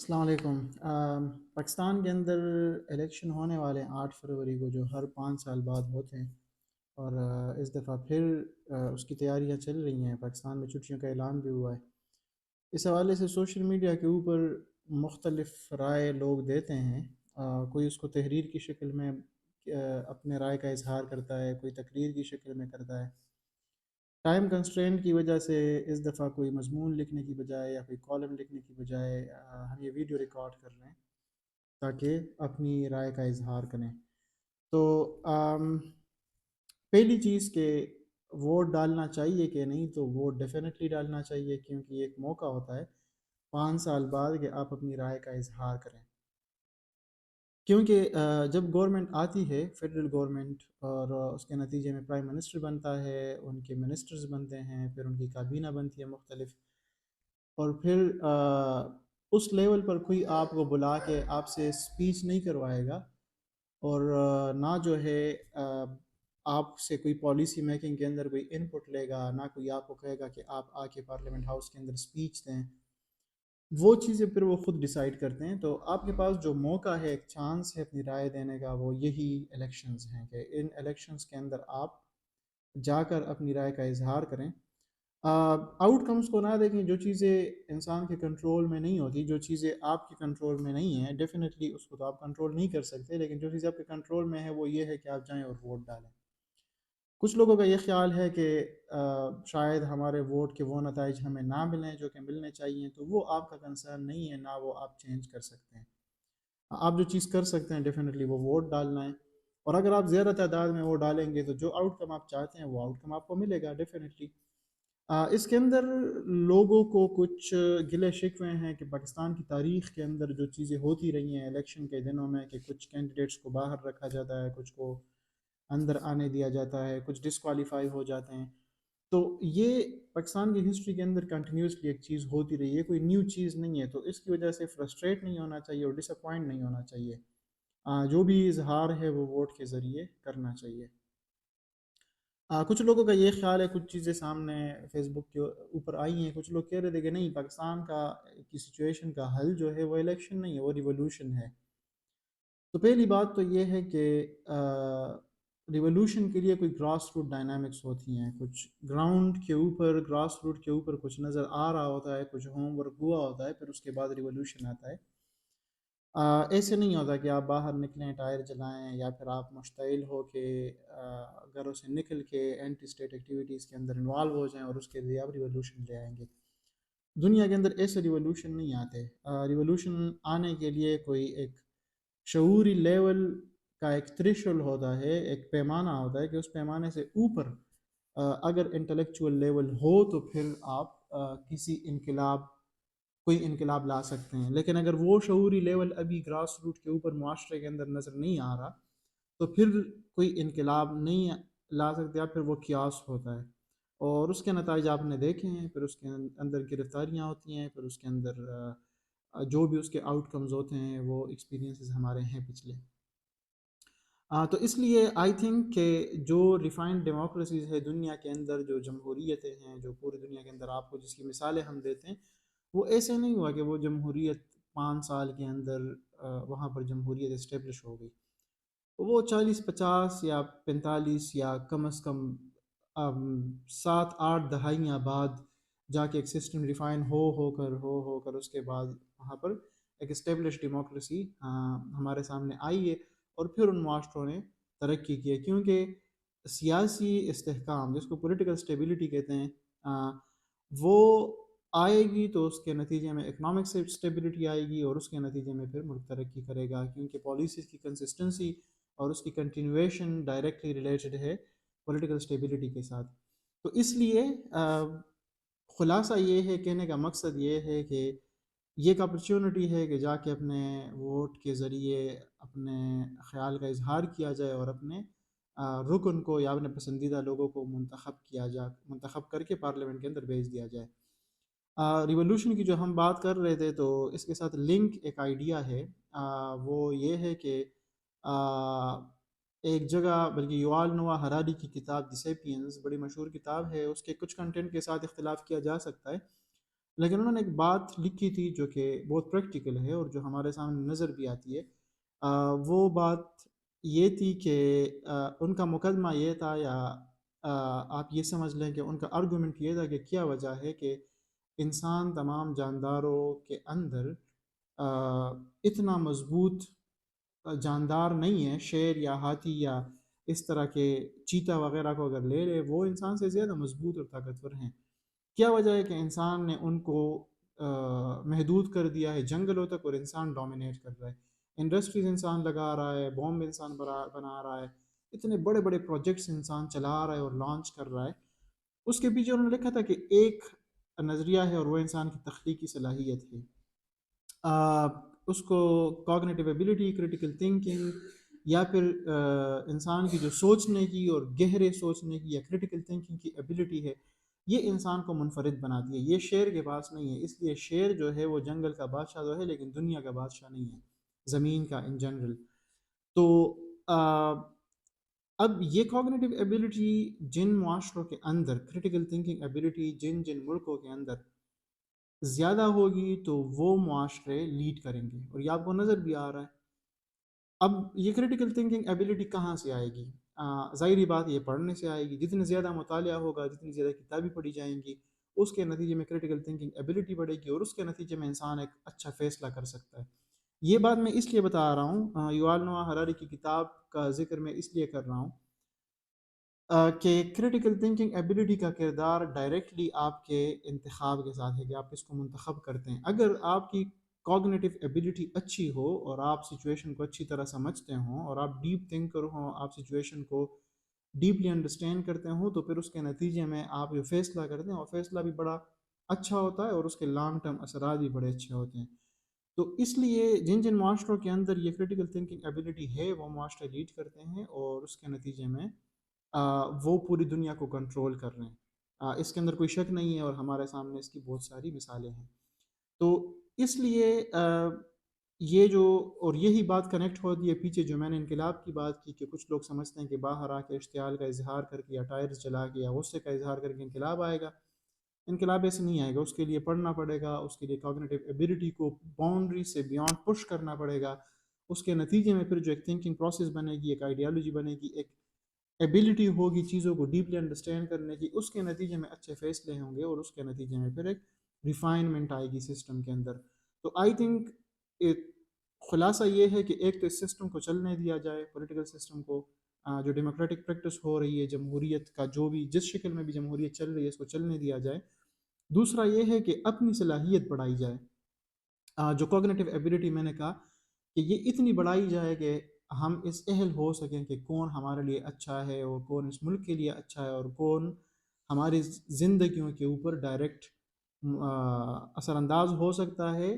السلام علیکم۔ پاکستان کے اندر الیکشن ہونے والے 8 فروری کو، جو ہر 5 سال بعد ہوتے ہیں، اور اس دفعہ پھر اس کی تیاریاں چل رہی ہیں۔ پاکستان میں چھٹیوں کا اعلان بھی ہوا ہے۔ اس حوالے سے سوشل میڈیا کے اوپر مختلف رائے لوگ دیتے ہیں۔ کوئی اس کو تحریر کی شکل میں اپنے رائے کا اظہار کرتا ہے، کوئی تقریر کی شکل میں کرتا ہے۔ ٹائم کنسٹرینٹ کی وجہ سے اس دفعہ کوئی مضمون لکھنے کی بجائے یا کوئی کالم لکھنے کی بجائے ہم یہ ویڈیو ریکارڈ کر رہے ہیں تاکہ اپنی رائے کا اظہار کریں۔ تو پہلی چیز کہ ووٹ ڈالنا چاہیے کہ نہیں، تو ووٹ ڈیفینیٹلی ڈالنا چاہیے، کیونکہ یہ ایک موقع ہوتا ہے 5 سال بعد کہ آپ اپنی رائے کا اظہار کریں۔ کیونکہ جب گورنمنٹ آتی ہے، فیڈرل گورنمنٹ، اور اس کے نتیجے میں پرائم منسٹر بنتا ہے، ان کے منسٹرز بنتے ہیں، پھر ان کی کابینہ بنتی ہے مختلف، اور پھر اس لیول پر کوئی آپ کو بلا کے آپ سے سپیچ نہیں کروائے گا، اور نہ جو ہے آپ سے کوئی پالیسی میکنگ کے اندر کوئی انپٹ لے گا، نہ کوئی آپ کو کہے گا کہ آپ آ کے پارلیمنٹ ہاؤس کے اندر سپیچ دیں۔ وہ چیزیں پھر وہ خود ڈیسائیڈ کرتے ہیں۔ تو آپ کے پاس جو موقع ہے، ایک چانس ہے اپنی رائے دینے کا، وہ یہی الیکشنز ہیں کہ ان الیکشنز کے اندر آپ جا کر اپنی رائے کا اظہار کریں۔ آؤٹ کمز کو نہ دیکھیں۔ جو چیزیں انسان کے کنٹرول میں نہیں ہوتی، جو چیزیں آپ کے کنٹرول میں نہیں ہیں، ڈیفینیٹلی اس کو تو آپ کنٹرول نہیں کر سکتے، لیکن جو چیزیں آپ کے کنٹرول میں ہے وہ یہ ہے کہ آپ جائیں اور ووٹ ڈالیں۔ کچھ لوگوں کا یہ خیال ہے کہ شاید ہمارے ووٹ کے وہ نتائج ہمیں نہ ملیں جو کہ ملنے چاہیے، تو وہ آپ کا کنسرن نہیں ہے، نہ وہ آپ چینج کر سکتے ہیں۔ آپ جو چیز کر سکتے ہیں ڈیفینیٹلی وہ ووٹ ڈالنا ہے، اور اگر آپ زیادہ تعداد میں ووٹ ڈالیں گے تو جو آؤٹ کم آپ چاہتے ہیں وہ آؤٹ کم آپ کو ملے گا ڈیفینیٹلی۔ اس کے اندر لوگوں کو کچھ گلے شکوے ہیں کہ پاکستان کی تاریخ کے اندر جو چیزیں ہوتی رہی ہیں الیکشن کے دنوں میں، کہ کچھ کینڈیڈیٹس کو باہر رکھا جاتا ہے، کچھ کو اندر آنے دیا جاتا ہے، کچھ ڈسکوالیفائی ہو جاتے ہیں۔ تو یہ پاکستان کی ہسٹری کے اندر کنٹینیوسلی ایک چیز ہوتی رہی ہے، کوئی نیو چیز نہیں ہے۔ تو اس کی وجہ سے فرسٹریٹ نہیں ہونا چاہیے اور ڈس اپوائنٹ نہیں ہونا چاہیے۔ جو بھی اظہار ہے وہ ووٹ کے ذریعے کرنا چاہیے۔ کچھ لوگوں کا یہ خیال ہے، کچھ چیزیں سامنے فیس بک کے اوپر آئی ہیں، کچھ لوگ کہہ رہے تھے کہ نہیں، پاکستان کی سچویشن کا حل جو ہے وہ الیکشن نہیں ہے، وہ ریولوشن ہے۔ تو پہلی بات تو یہ ہے کہ ریولوشن کے لیے کوئی گراس روٹ ڈائنامکس ہوتی ہیں، کچھ گراؤنڈ کے اوپر، گراس روٹ کے اوپر کچھ نظر آ رہا ہوتا ہے، کچھ ہوم ورک ہوا ہوتا ہے، پھر اس کے بعد ریولوشن آتا ہے۔ ایسے نہیں ہوتا کہ آپ باہر نکلیں، ٹائر جلائیں، یا پھر آپ مشتعل ہو کے گھروں سے نکل کے اینٹی اسٹیٹ ایکٹیویٹیز کے اندر انوالو ہو جائیں اور اس کے لیے آپ ریولوشن لے آئیں گے۔ دنیا کے اندر ایسے ریولوشن نہیں آتے۔ ریولوشن آنے کے لیے کوئی ایک شعوری لیول کا ایک تھریشولڈ ہوتا ہے، ایک پیمانہ ہوتا ہے کہ اس پیمانے سے اوپر اگر انٹلیکچوئل لیول ہو تو پھر آپ کوئی انقلاب لا سکتے ہیں۔ لیکن اگر وہ شعوری لیول ابھی گراس روٹ کے اوپر معاشرے کے اندر نظر نہیں آ رہا تو پھر کوئی انقلاب نہیں لا سکتے آپ، پھر وہ کیاس ہوتا ہے، اور اس کے نتائج آپ نے دیکھے ہیں۔ پھر اس کے اندر گرفتاریاں ہوتی ہیں، پھر اس کے اندر جو بھی اس کے آؤٹ کمز ہوتے ہیں وہ ایکسپیرینسز ہمارے ہیں پچھلے۔ تو اس لیے آئی تھنک کہ جو ریفائنڈ ڈیموکریسیز ہے دنیا کے اندر، جو جمہوریتیں ہیں جو پوری دنیا کے اندر آپ کو جس کی مثالیں ہم دیتے ہیں، وہ ایسے نہیں ہوا کہ وہ جمہوریت 5 سال کے اندر وہاں پر جمہوریت اسٹیبلش ہو گئی۔ وہ 40 50 یا 45 یا کم از کم 7 8 دہائیاں بعد جا کے ایک سسٹم ریفائن ہو کر اس کے بعد وہاں پر ایک اسٹیبلش ڈیموکریسی ہمارے سامنے آئی ہے، اور پھر ان معاشروں نے ترقی کی ہے۔ کیونکہ سیاسی استحکام، جس کو پولیٹیکل اسٹیبلٹی کہتے ہیں، وہ آئے گی تو اس کے نتیجے میں اکنامک اسٹیبلٹی آئے گی، اور اس کے نتیجے میں پھر ملک ترقی کرے گا، کیونکہ پالیسیز کی کنسسٹنسی اور اس کی کنٹینویشن ڈائریکٹلی ریلیٹڈ ہے پولیٹیکل اسٹیبلٹی کے ساتھ۔ تو اس لیے خلاصہ یہ ہے، کہنے کا مقصد یہ ہے کہ یہ ایک اپرچونٹی ہے کہ جا کے اپنے ووٹ کے ذریعے اپنے خیال کا اظہار کیا جائے، اور اپنے رکن کو یا اپنے پسندیدہ لوگوں کو منتخب کر کے پارلیمنٹ کے اندر بھیج دیا جائے۔ ریولوشن کی جو ہم بات کر رہے تھے، تو اس کے ساتھ لنک ایک آئیڈیا ہے، وہ یہ ہے کہ ایک جگہ، بلکہ یوال نوآ ہراری کی کتاب دی سیپینز بڑی مشہور کتاب ہے، اس کے کچھ کنٹینٹ کے ساتھ اختلاف کیا جا سکتا ہے، لیکن انہوں نے ایک بات لکھی تھی جو کہ بہت پریکٹیکل ہے اور جو ہمارے سامنے نظر بھی آتی ہے. وہ بات یہ تھی کہ ان کا مقدمہ یہ تھا، یا آپ یہ سمجھ لیں کہ ان کا آرگومنٹ یہ تھا کہ کیا وجہ ہے کہ انسان تمام جانداروں کے اندر اتنا مضبوط جاندار نہیں ہے. شیر یا ہاتھی یا اس طرح کے چیتا وغیرہ کو اگر لے لے، وہ انسان سے زیادہ مضبوط اور طاقتور ہیں. کیا وجہ ہے کہ انسان نے ان کو محدود کر دیا ہے جنگلوں تک، اور انسان ڈومینیٹ کر رہا ہے. انڈسٹریز انسان لگا رہا ہے، بوم انسان بنا رہا ہے، اتنے بڑے بڑے پروجیکٹس انسان چلا رہا ہے اور لانچ کر رہا ہے. اس کے پیچھے انہوں نے لکھا تھا کہ ایک نظریہ ہے اور وہ انسان کی تخلیقی صلاحیت ہے. اس کو کوگنیٹیو ایبیلٹی، کریٹیکل تھنکنگ، یا پھر انسان کی جو سوچنے کی اور گہرے سوچنے کی یا کریٹیکل تھنکنگ کی ایبیلٹی ہے، یہ انسان کو منفرد بناتی ہے. یہ شیر کے پاس نہیں ہے. اس لیے شیر جو ہے وہ جنگل کا بادشاہ تو ہے لیکن دنیا کا بادشاہ نہیں ہے، زمین کا ان جنرل. تو اب یہ کوگنیٹیو ایبیلٹی جن معاشروں کے اندر، کریٹیکل تھنکنگ ایبیلٹی جن ملکوں کے اندر زیادہ ہوگی تو وہ معاشرے لیڈ کریں گے، اور یہ آپ کو نظر بھی آ رہا ہے. اب یہ کریٹیکل تھنکنگ ایبیلٹی کہاں سے آئے گی؟ ظاہری بات یہ پڑھنے سے آئے گی. جتنی زیادہ مطالعہ ہوگا، جتنی زیادہ کتابیں پڑھی جائیں گی، اس کے نتیجے میں کریٹیکل تھنکنگ ایبیلٹی بڑھے گی، اور اس کے نتیجے میں انسان ایک اچھا فیصلہ کر سکتا ہے. یہ بات میں اس لیے بتا رہا ہوں، یوال نوآ ہراری کی کتاب کا ذکر میں اس لیے کر رہا ہوں کہ کریٹیکل تھنکنگ ایبیلٹی کا کردار ڈائریکٹلی آپ کے انتخاب کے ساتھ ہے کہ آپ کس کو منتخب کرتے ہیں. اگر آپ کی کوگنیٹیو ایبیلٹی اچھی ہو اور آپ سچویشن کو اچھی طرح سمجھتے ہوں اور آپ ڈیپ تھنکر ہوں، آپ سچویشن کو ڈیپلی انڈرسٹینڈ کرتے ہوں، تو پھر اس کے نتیجے میں آپ جو فیصلہ کرتے ہیں وہ فیصلہ بھی بڑا اچھا ہوتا ہے اور اس کے لانگ ٹرم اثرات بھی بڑے اچھے ہوتے ہیں. تو اس لیے جن معاشروں کے اندر یہ کریٹیکل تھنکنگ ایبیلٹی ہے وہ معاشرے لیڈ کرتے ہیں، اور اس کے نتیجے میں وہ پوری دنیا کو کنٹرول کر رہے ہیں. اس کے اندر کوئی شک نہیں ہے، اور ہمارے سامنے اس کی بہت ساری مثالیں ہیں. تو اس لیے یہ جو، اور یہی بات کنیکٹ ہوتی ہے پیچھے جو میں نے انقلاب کی بات کی، کہ کچھ لوگ سمجھتے ہیں کہ باہر آ کے اشتعال کا اظہار کر کے یا ٹائرز جلا کے یا غصے کا اظہار کر کے انقلاب آئے گا. انقلاب ایسے نہیں آئے گا. اس کے لیے پڑھنا پڑے گا، اس کے لیے کوگنیٹیو ایبیلٹی کو باؤنڈری سے بیانڈ پش کرنا پڑے گا. اس کے نتیجے میں پھر جو ایک تھنکنگ پروسیس بنے گی، ایک آئیڈیالوجی بنے گی، ایک ایبیلٹی ہوگی چیزوں کو ڈیپلی انڈرسٹینڈ کرنے کی. اس کے نتیجے میں اچھے فیصلے ہوں گے، اور اس کے نتیجے میں پھر ایک ریفائنمنٹ آئے گی سسٹم کے اندر. تو آئی تھنک خلاصہ یہ ہے کہ ایک تو اس سسٹم کو چلنے دیا جائے، پولیٹیکل سسٹم کو، جو ڈیموکریٹک پریکٹس ہو رہی ہے جمہوریت کا، جو بھی جس شکل میں بھی جمہوریت چل رہی ہے، اس کو چلنے دیا جائے. دوسرا یہ ہے کہ اپنی صلاحیت بڑھائی جائے. جو کوگنیٹیو ایبیلٹی میں نے کہا کہ یہ اتنی بڑھائی جائے کہ ہم اس اہل ہو سکیں کہ کون ہمارے لیے اچھا ہے اور کون اس ملک کے لیے اچھا ہے، اور کون ہماری زندگیوں کے اوپر ڈائریکٹ اثر انداز ہو سکتا ہے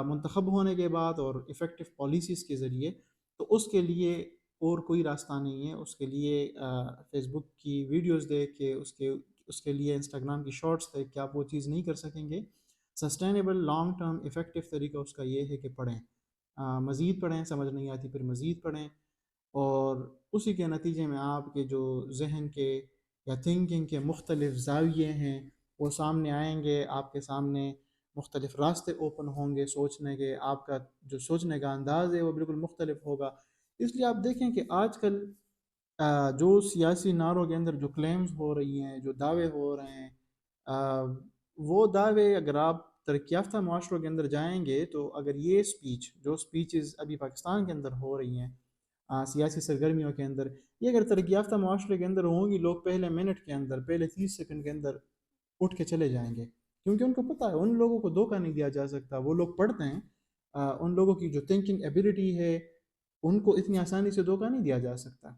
منتخب ہونے کے بعد اور افیکٹو پالیسیز کے ذریعے. تو اس کے لیے اور کوئی راستہ نہیں ہے. اس کے لیے فیس بک کی ویڈیوز دیکھ کے، اس کے لیے انسٹاگرام کی شارٹس دیکھ کے آپ وہ چیز نہیں کر سکیں گے. سسٹینیبل لانگ ٹرم افیکٹو طریقہ اس کا یہ ہے کہ پڑھیں، مزید پڑھیں، سمجھ نہیں آتی پھر مزید پڑھیں، اور اسی کے نتیجے میں آپ کے جو ذہن کے یا تھنکنگ کے مختلف زاویے ہیں وہ سامنے آئیں گے. آپ کے سامنے مختلف راستے اوپن ہوں گے سوچنے کے. آپ کا جو سوچنے کا انداز ہے وہ بالکل مختلف ہوگا. اس لیے آپ دیکھیں کہ آج کل جو سیاسی نعروں کے اندر جو کلیمز ہو رہی ہیں، جو دعوے ہو رہے ہیں، وہ دعوے اگر آپ ترقی یافتہ معاشروں کے اندر جائیں گے تو اگر یہ جو سپیچز ابھی پاکستان کے اندر ہو رہی ہیں سیاسی سرگرمیوں کے اندر، یہ اگر ترقی یافتہ معاشرے کے اندر ہوں گی، لوگ پہلے منٹ کے اندر، پہلے 30 سیکنڈ کے اندر اٹھ کے چلے جائیں گے. کیونکہ ان کو پتہ ہے ان لوگوں کو دھوکہ نہیں دیا جا سکتا. وہ لوگ پڑھتے ہیں، ان لوگوں کی جو تھنکنگ ایبیلٹی ہے ان کو اتنی آسانی سے دھوکہ نہیں دیا جا سکتا.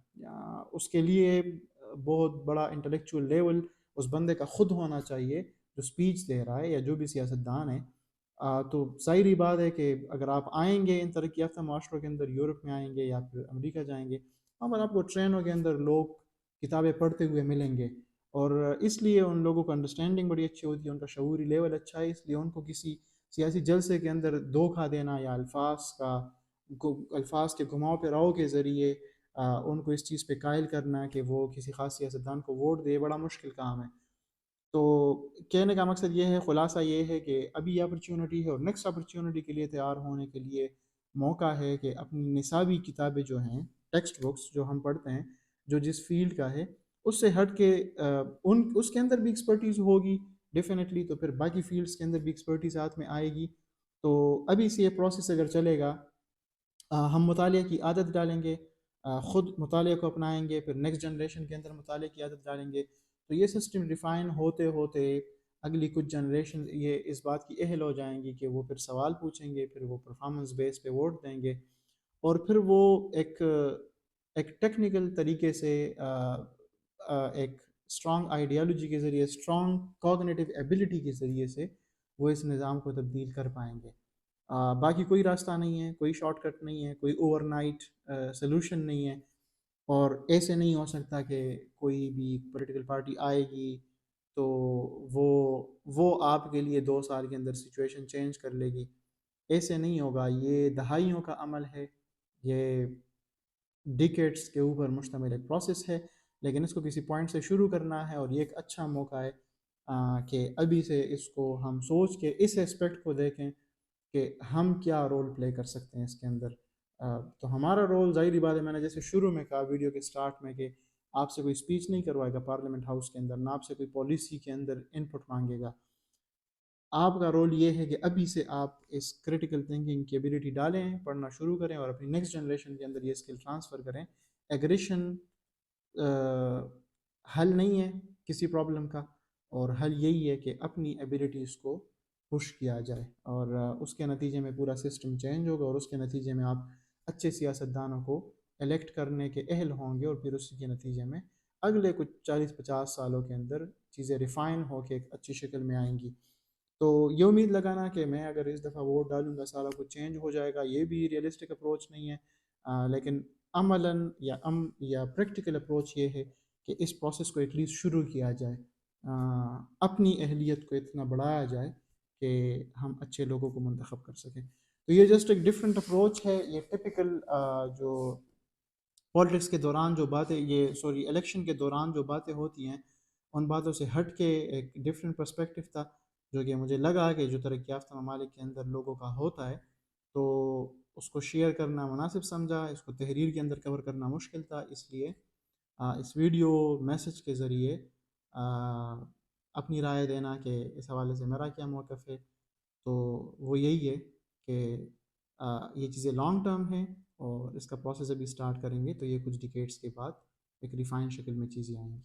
اس کے لیے بہت بڑا انٹلیکچوئل لیول اس بندے کا خود ہونا چاہیے جو سپیچ دے رہا ہے یا جو بھی سیاستدان ہے. تو ظاہری بات ہے کہ اگر آپ آئیں گے ان ترقی یافتہ معاشروں کے اندر، یورپ میں آئیں گے یا پھر امریکہ جائیں گے، وہاں پر آپ کو ٹرینوں کے اندر لوگ کتابیں پڑھتے ہوئے ملیں گے. اور اس لیے ان لوگوں کو انڈرسٹینڈنگ بڑی اچھی ہوتی ہے، ان کا شعوری لیول اچھا ہے. اس لیے ان کو کسی سیاسی جلسے کے اندر دھوکہ دینا یا الفاظ کے گھماؤ پھراؤ کے ذریعے ان کو اس چیز پہ قائل کرنا کہ وہ کسی خاص سیاستدان کو ووٹ دے، بڑا مشکل کام ہے. تو کہنے کا مقصد یہ ہے، خلاصہ یہ ہے کہ ابھی اپرچونٹی ہے، اور نیکسٹ اپرچونٹی کے لیے تیار ہونے کے لیے موقع ہے کہ اپنی نصابی کتابیں جو ہیں، ٹیکسٹ بکس جو ہم پڑھتے ہیں، جو جس فیلڈ کا ہے اس سے ہٹ کے اس کے اندر بھی ایکسپرٹیز ہوگی ڈیفینیٹلی، تو پھر باقی فیلڈس کے اندر بھی ایکسپرٹیز ہاتھ میں آئے گی. تو ابھی سے یہ پروسیس اگر چلے گا، ہم مطالعے کی عادت ڈالیں گے، خود مطالعے کو اپنائیں گے، پھر نیکسٹ جنریشن کے اندر مطالعے کی عادت ڈالیں گے، تو یہ سسٹم ریفائن ہوتے ہوتے اگلی کچھ جنریشن یہ اس بات کی اہل ہو جائیں گی کہ وہ پھر سوال پوچھیں گے، پھر وہ پرفارمنس بیس پہ ووٹ دیں گے، اور پھر وہ ایک ٹیکنیکل طریقے سے ایک اسٹرانگ آئیڈیالوجی کے ذریعے، اسٹرانگ کوگنیٹو ایبلٹی کے ذریعے سے وہ اس نظام کو تبدیل کر پائیں گے. باقی کوئی راستہ نہیں ہے، کوئی شارٹ کٹ نہیں ہے، کوئی اوور نائٹ سلوشن نہیں ہے، اور ایسے نہیں ہو سکتا کہ کوئی بھی پولیٹیکل پارٹی آئے گی تو وہ آپ کے لیے 2 سال کے اندر سچویشن چینج کر لے گی. ایسے نہیں ہوگا، یہ دہائیوں کا عمل ہے، یہ ڈیکیڈس کے اوپر مشتمل ایک پروسیس ہے، لیکن اس کو کسی پوائنٹ سے شروع کرنا ہے، اور یہ ایک اچھا موقع ہے کہ ابھی سے اس کو ہم سوچ کے اس اسپیکٹ کو دیکھیں کہ ہم کیا رول پلے کر سکتے ہیں اس کے اندر. تو ہمارا رول ظاہری بات ہے، میں نے جیسے شروع میں کہا ویڈیو کے سٹارٹ میں، کہ آپ سے کوئی اسپیچ نہیں کروائے گا پارلیمنٹ ہاؤس کے اندر، نہ آپ سے کوئی پالیسی کے اندر ان پٹ مانگے گا. آپ کا رول یہ ہے کہ ابھی سے آپ اس کریٹیکل تھنکنگ کی ایبلٹی ڈالیں، پڑھنا شروع کریں، اور اپنی نیکسٹ جنریشن کے اندر یہ اسکل ٹرانسفر کریں. ایگریشن حل نہیں ہے کسی پرابلم کا، اور حل یہی ہے کہ اپنی ایبلٹیز کو پش کیا جائے، اور اس کے نتیجے میں پورا سسٹم چینج ہوگا، اور اس کے نتیجے میں آپ اچھے سیاستدانوں کو الیکٹ کرنے کے اہل ہوں گے، اور پھر اسی کے نتیجے میں اگلے کچھ 40-50 سالوں کے اندر چیزیں ریفائن ہو کے ایک اچھی شکل میں آئیں گی. تو یہ امید لگانا کہ میں اگر اس دفعہ ووٹ ڈالوں گا سارا کچھ چینج ہو جائے گا، یہ بھی ریئلسٹک اپروچ نہیں ہے. لیکن عملاً یا پریکٹیکل اپروچ یہ ہے کہ اس پروسیس کو ایٹ لیسٹ شروع کیا جائے، اپنی اہلیت کو اتنا بڑھایا جائے کہ ہم اچھے لوگوں کو منتخب کر سکیں. تو یہ جسٹ ایک ڈفرینٹ اپروچ ہے. یہ ٹپیکل جو پالیٹکس کے دوران جو باتیں، الیکشن کے دوران جو باتیں ہوتی ہیں، ان باتوں سے ہٹ کے ایک ڈفرینٹ پرسپیکٹو تھا، جو کہ مجھے لگا کہ جو ترقی یافتہ ممالک کے اندر لوگوں کا ہوتا ہے، تو اس کو شیئر کرنا مناسب سمجھا. اس کو تحریر کے اندر کور کرنا مشکل تھا، اس لیے اس ویڈیو میسج کے ذریعے اپنی رائے دینا کہ اس حوالے سے میرا کیا موقف ہے. تو وہ یہی ہے کہ یہ چیزیں لانگ ٹرم ہیں، اور اس کا پروسیس ابھی سٹارٹ کریں گے تو یہ کچھ ڈیکیڈز کے بعد ایک ریفائن شکل میں چیزیں آئیں گی.